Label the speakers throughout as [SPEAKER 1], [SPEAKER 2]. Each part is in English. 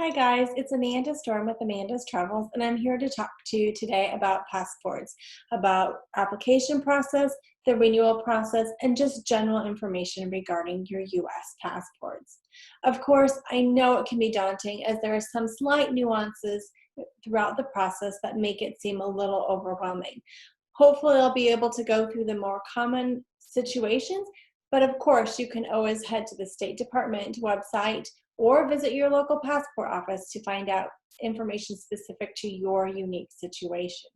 [SPEAKER 1] Hi guys, it's Amanda Storm with Amanda's Travels, and I'm here to talk to you today about passports, about application process, the renewal process, and just general information regarding your U.S. passports. Of course, I know it can be daunting as there are some slight nuances throughout the process that make it seem a little overwhelming. Hopefully, I'll be able to go through the more common situations, but of course, you can always head to the State Department website or visit your local passport office to find out information specific to your unique situation.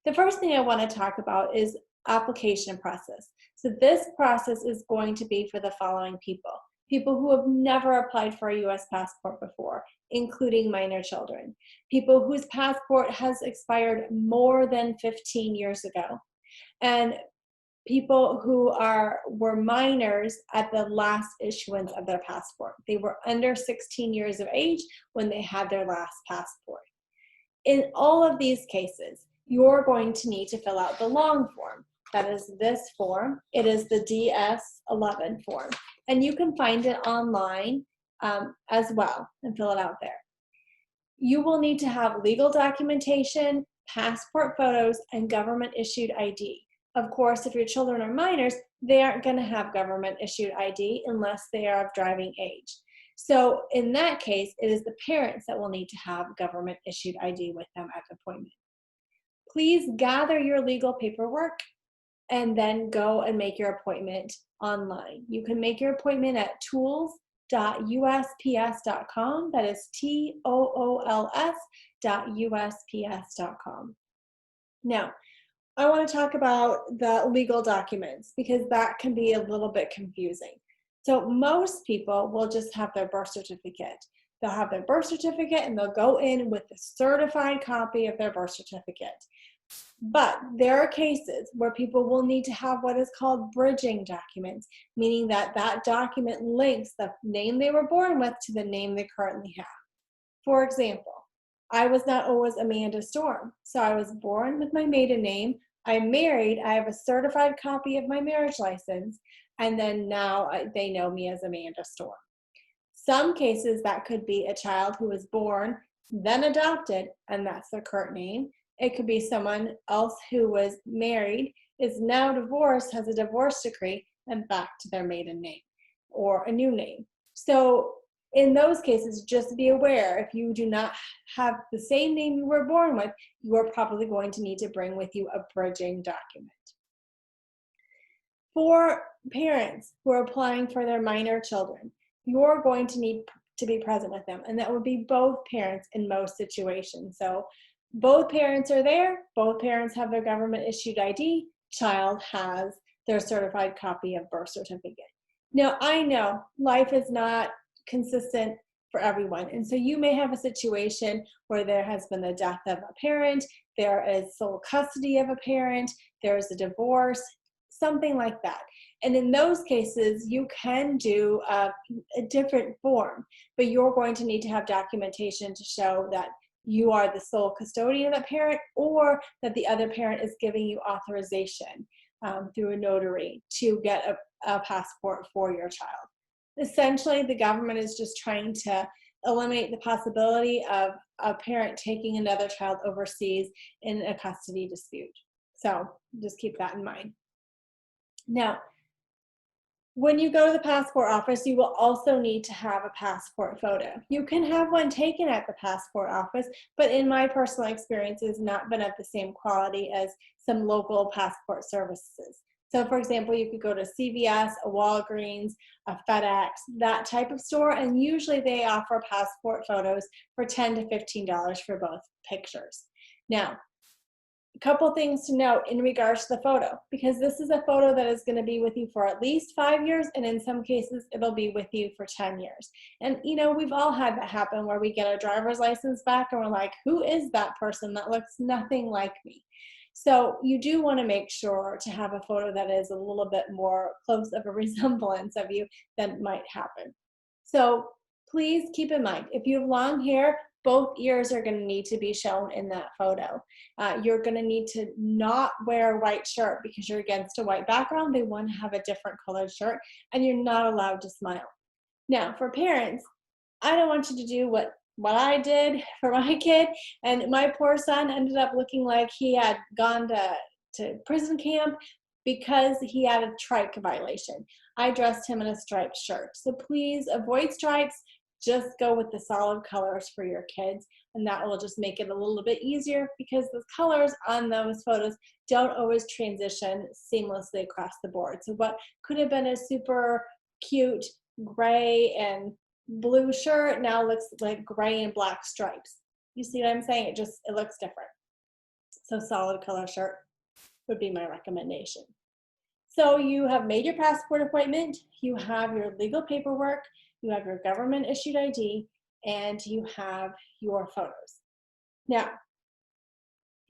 [SPEAKER 1] The first thing I want to talk about is application process. So this process is going to be for the following people. People who have never applied for a U.S. passport before, including minor children. People whose passport has expired more than 15 years ago. And people who were minors at the last issuance of their passport. They were under 16 years of age when they had their last passport. In all of these cases, you're going to need to fill out the long form. That is this form. It is the DS-11 form. And you can find it online as well and fill it out there. You will need to have legal documentation, passport photos, and government-issued ID. Of course, if your children are minors, they aren't going to have government-issued ID unless they are of driving age. So in that case, it is the parents that will need to have government-issued ID with them at the appointment. Please gather your legal paperwork and then go and make your appointment online. You can make your appointment at tools.usps.com. That is tools.usps.com. Now, I want to talk about the legal documents because that can be a little bit confusing. So most people will just have their birth certificate. They'll have their birth certificate and they'll go in with the certified copy of their birth certificate. But there are cases where people will need to have what is called bridging documents, meaning that that document links the name they were born with to the name they currently have. For example, I was not always Amanda Storm. So I was born with my maiden name. I'm married. I have a certified copy of my marriage license. And then now they know me as Amanda Storm. Some cases that could be a child who was born, then adopted, and that's their current name. It could be someone else who was married, is now divorced, has a divorce decree, and back to their maiden name or a new name. So in those cases, just be aware if you do not have the same name you were born with, you are probably going to need to bring with you a bridging document. For parents who are applying for their minor children, you're going to need to be present with them, and that would be both parents in most situations. So both parents are there, both parents have their government issued ID, child has their certified copy of birth certificate. Now, I know life is not consistent for everyone. And so you may have a situation where there has been the death of a parent, there is sole custody of a parent, there's a divorce, something like that. And in those cases, you can do a different form, but you're going to need to have documentation to show that you are the sole custodian of that parent or that the other parent is giving you authorization through a notary to get a passport for your child. Essentially, the government is just trying to eliminate the possibility of a parent taking another child overseas in a custody dispute. So just keep that in mind. Now, when you go to the passport office, you will also need to have a passport photo. You can have one taken at the passport office, but in my personal experience, it has not been of the same quality as some local passport services. So for example, you could go to CVS, a Walgreens, a FedEx, that type of store, and usually they offer passport photos for $10 to $15 for both pictures. Now, a couple things to note in regards to the photo, because this is a photo that is going to be with you for at least 5 years, and in some cases, it'll be with you for 10 years. And you know, we've all had that happen where we get our driver's license back and we're like, who is that person that looks nothing like me? So you do want to make sure to have a photo that is a little bit more close of a resemblance of you than might happen. So please keep in mind, if you have long hair, both ears are going to need to be shown in that photo. You're going to need to not wear a white shirt because you're against a white background. They want to have a different colored shirt, and you're not allowed to smile. Now, for parents, I don't want you to do what what I did for my kid, and my poor son ended up looking like he had gone to prison camp because he had a trike violation. I dressed him in a striped shirt. So please avoid stripes. Just go with the solid colors for your kids, and that will just make it a little bit easier because the colors on those photos don't always transition seamlessly across the board. So what could have been a super cute gray and blue shirt now looks like gray and black stripes. You see what I'm saying? It looks different. So solid color shirt would be my recommendation. So you have made your passport appointment, you have your legal paperwork, you have your government issued ID, and you have your photos. Now,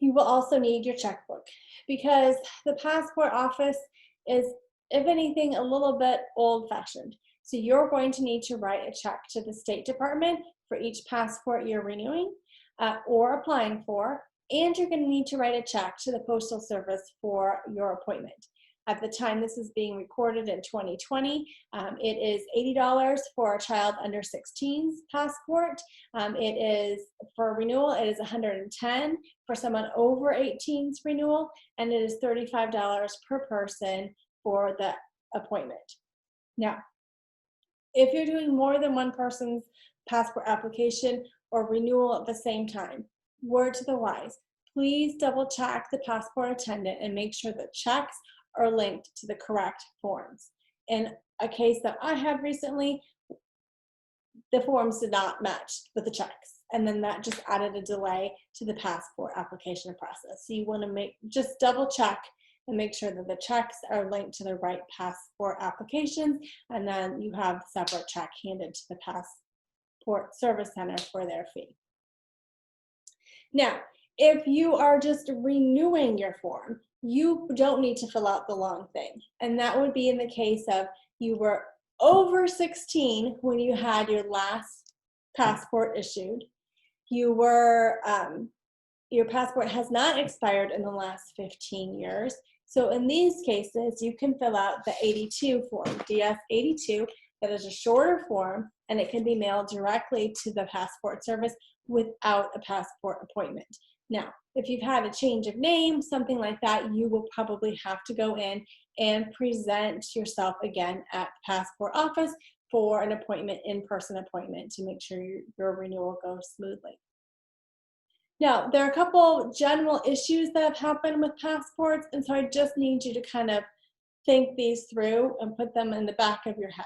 [SPEAKER 1] you will also need your checkbook because the passport office is, if anything, a little bit old-fashioned. So you're going to need to write a check to the State Department for each passport you're renewing or applying for, and you're going to need to write a check to the Postal Service for your appointment. At the time this is being recorded in 2020, it is $80 for a child under 16's passport. It is, for renewal, it is $110 for someone over 18's renewal, and it is $35 per person for the appointment. Now, if you're doing more than one person's passport application or renewal at the same time, word to the wise, please double check the passport attendant and make sure the checks are linked to the correct forms. In a case that I had recently, the forms did not match with the checks, and then that just added a delay to the passport application process. So you want to just double check and make sure that the checks are linked to the right passport applications, and then you have a separate check handed to the Passport Service Center for their fee. Now, if you are just renewing your form, you don't need to fill out the long thing. And that would be in the case of you were over 16 when you had your last passport issued. You were, your passport has not expired in the last 15 years. So in these cases, you can fill out the 82 form, DS 82. That is a shorter form, and it can be mailed directly to the Passport Service without a passport appointment. Now, if you've had a change of name, something like that, you will probably have to go in and present yourself again at the passport office for an appointment, in-person appointment, to make sure your renewal goes smoothly. Now, there are a couple general issues that have happened with passports, and so I just need you to kind of think these through and put them in the back of your head.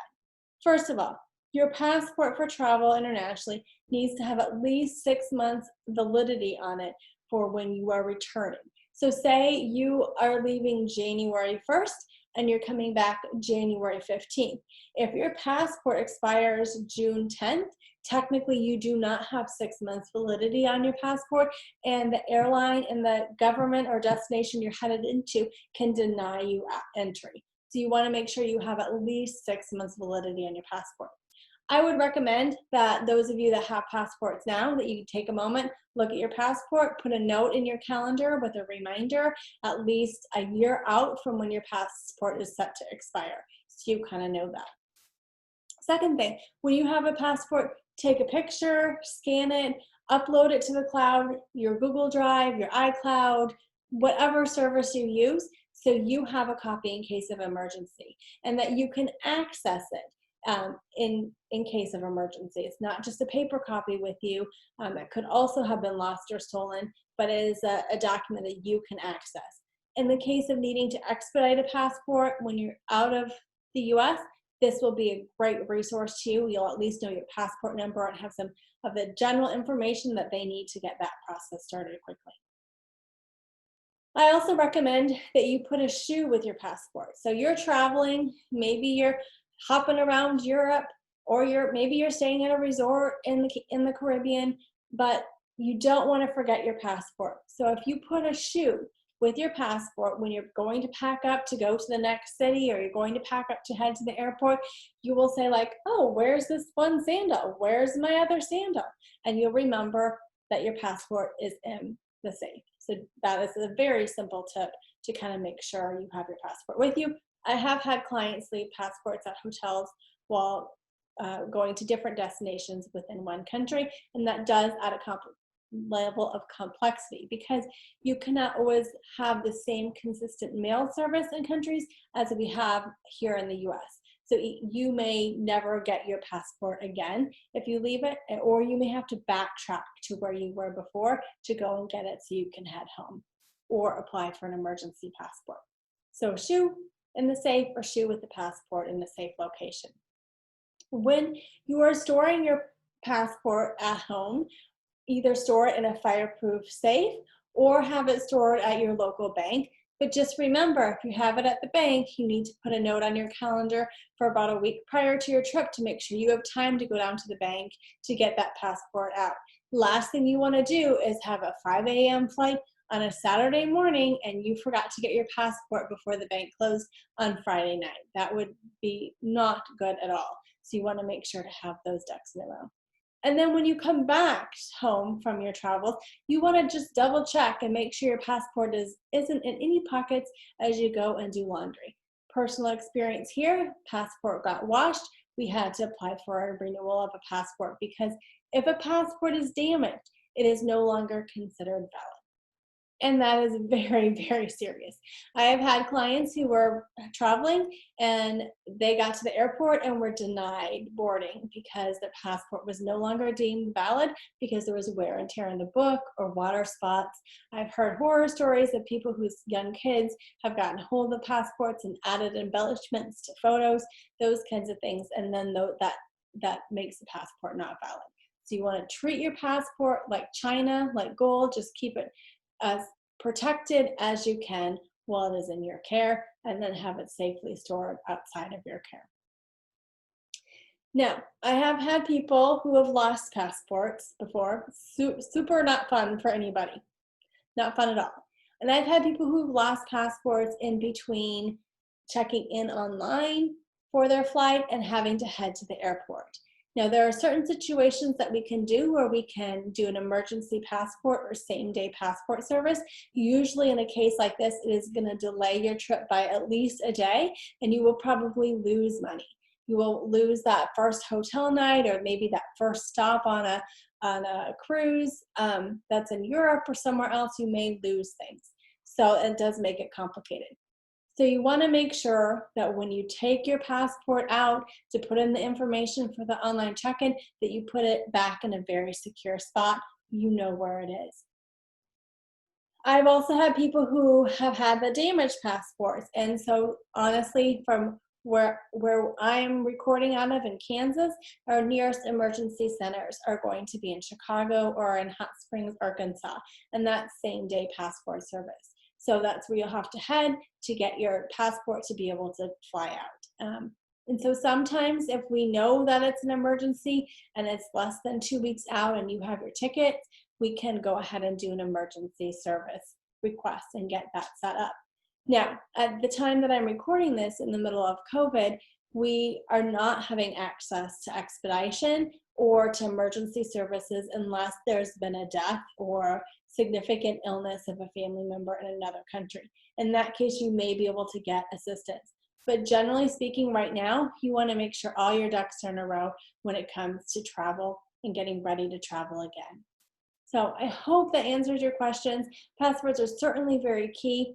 [SPEAKER 1] First of all, your passport for travel internationally needs to have at least 6 months validity on it for when you are returning. So say you are leaving January 1st and you're coming back January 15th. If your passport expires June 10th, technically you do not have 6 months validity on your passport, and the airline and the government or destination you're headed into can deny you entry. So you want to make sure you have at least 6 months validity on your passport. I would recommend that those of you that have passports now, that you take a moment, look at your passport, put a note in your calendar with a reminder at least a year out from when your passport is set to expire, so you kind of know that. Second thing, when you have a passport, take a picture, scan it, upload it to the cloud, your Google Drive, your iCloud, whatever service you use, so you have a copy in case of emergency, and that you can access it in case of emergency. It's not just a paper copy with you. It could also have been lost or stolen, but it is a document that you can access. In the case of needing to expedite a passport when you're out of the US, this will be a great resource to you. You'll at least know your passport number and have some of the general information that they need to get that process started quickly. I also recommend that you put a shoe with your passport. So you're traveling, maybe you're hopping around Europe, or maybe you're staying at a resort in the Caribbean, but you don't want to forget your passport. So if you put a shoe with your passport when you're going to pack up to go to the next city, or you're going to pack up to head to the airport, you will say like, oh, where's this one sandal? Where's my other sandal? And you'll remember that your passport is in the safe. So that is a very simple tip to kind of make sure you have your passport with you. I have had clients leave passports at hotels while going to different destinations within one country, and that does add a level of complexity because you cannot always have the same consistent mail service in countries as we have here in the US. So you may never get your passport again if you leave it, or you may have to backtrack to where you were before to go and get it so you can head home or apply for an emergency passport. So shoe in the safe or shoe with the passport in the safe location. When you are storing your passport at home, either store it in a fireproof safe or have it stored at your local bank. But just remember, if you have it at the bank, you need to put a note on your calendar for about a week prior to your trip to make sure you have time to go down to the bank to get that passport out. Last thing you want to do is have a 5 a.m. flight on a Saturday morning and you forgot to get your passport before the bank closed on Friday night. That would be not good at all. So you want to make sure to have those ducks in a row. And then when you come back home from your travels, you want to just double check and make sure your passport isn't in any pockets as you go and do laundry. Personal experience here, passport got washed. We had to apply for a renewal of a passport because if a passport is damaged, it is no longer considered valid. And that is very, very serious. I have had clients who were traveling and they got to the airport and were denied boarding because their passport was no longer deemed valid because there was wear and tear in the book or water spots. I've heard horror stories of people whose young kids have gotten hold of passports and added embellishments to photos, those kinds of things, and then that makes the passport not valid. So you want to treat your passport like china, like gold, just keep it as protected as you can while it is in your care, and then have it safely stored outside of your care. Now, I have had people who have lost passports before. Super not fun for anybody. Not fun at all. And I've had people who've lost passports in between checking in online for their flight and having to head to the airport. Now, there are certain situations that we can do where we can do an emergency passport or same-day passport service. Usually in a case like this, it is going to delay your trip by at least a day, and you will probably lose money. You will lose that first hotel night or maybe that first stop on a cruise that's in Europe or somewhere else. You may lose things. So it does make it complicated. So you want to make sure that when you take your passport out to put in the information for the online check-in, that you put it back in a very secure spot. You know where it is. I've also had people who have had the damaged passports. And so honestly, from where I'm recording out of in Kansas, our nearest emergency centers are going to be in Chicago or in Hot Springs, Arkansas, and that's same-day passport service. So that's where you'll have to head to get your passport to be able to fly out. And so sometimes if we know that it's an emergency and it's less than 2 weeks out and you have your ticket, we can go ahead and do an emergency service request and get that set up. Now, at the time that I'm recording this in the middle of COVID, we are not having access to expedition or to emergency services unless there's been a death or significant illness of a family member in another country. In that case, you may be able to get assistance. But generally speaking, right now, you want to make sure all your ducks are in a row when it comes to travel and getting ready to travel again. So I hope that answers your questions. Passports are certainly very key.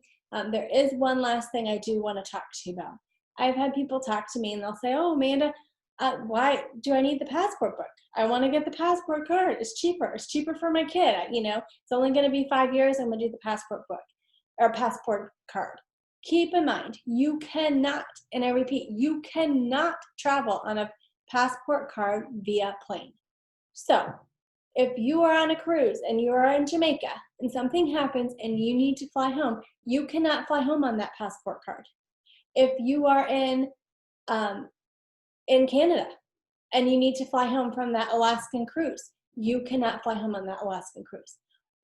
[SPEAKER 1] There is one last thing I do want to talk to you about. I've had people talk to me and they'll say, oh, Amanda, why do I need the passport book? I want to get the passport card. It's cheaper. It's cheaper for my kid. It's only going to be 5 years. I'm going to do the passport book or passport card. Keep in mind, you cannot, and I repeat, you cannot travel on a passport card via plane. So if you are on a cruise and you are in Jamaica and something happens and you need to fly home, you cannot fly home on that passport card. If you are in Canada and you need to fly home from that Alaskan cruise, you cannot fly home on that Alaskan cruise.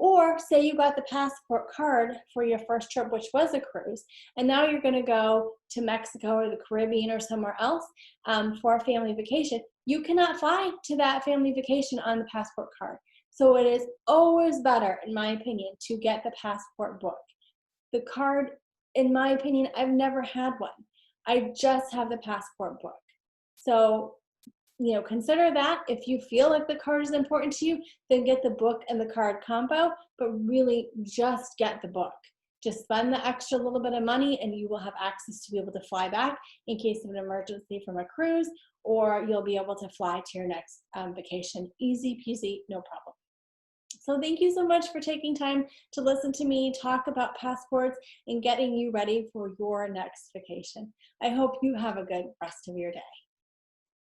[SPEAKER 1] Or say you got the passport card for your first trip, which was a cruise, and now you're going to go to Mexico or the Caribbean or somewhere else for a family vacation. You cannot fly to that family vacation on the passport card. So it is always better, in my opinion, to get the passport book. The card, in my opinion, I've never had one. I just have the passport book. So consider that. If you feel like the card is important to you, then get the book and the card combo, but really just get the book. Just spend the extra little bit of money and you will have access to be able to fly back in case of an emergency from a cruise, or you'll be able to fly to your next vacation. Easy peasy, no problem. So thank you so much for taking time to listen to me talk about passports and getting you ready for your next vacation. I hope you have a good rest of your day.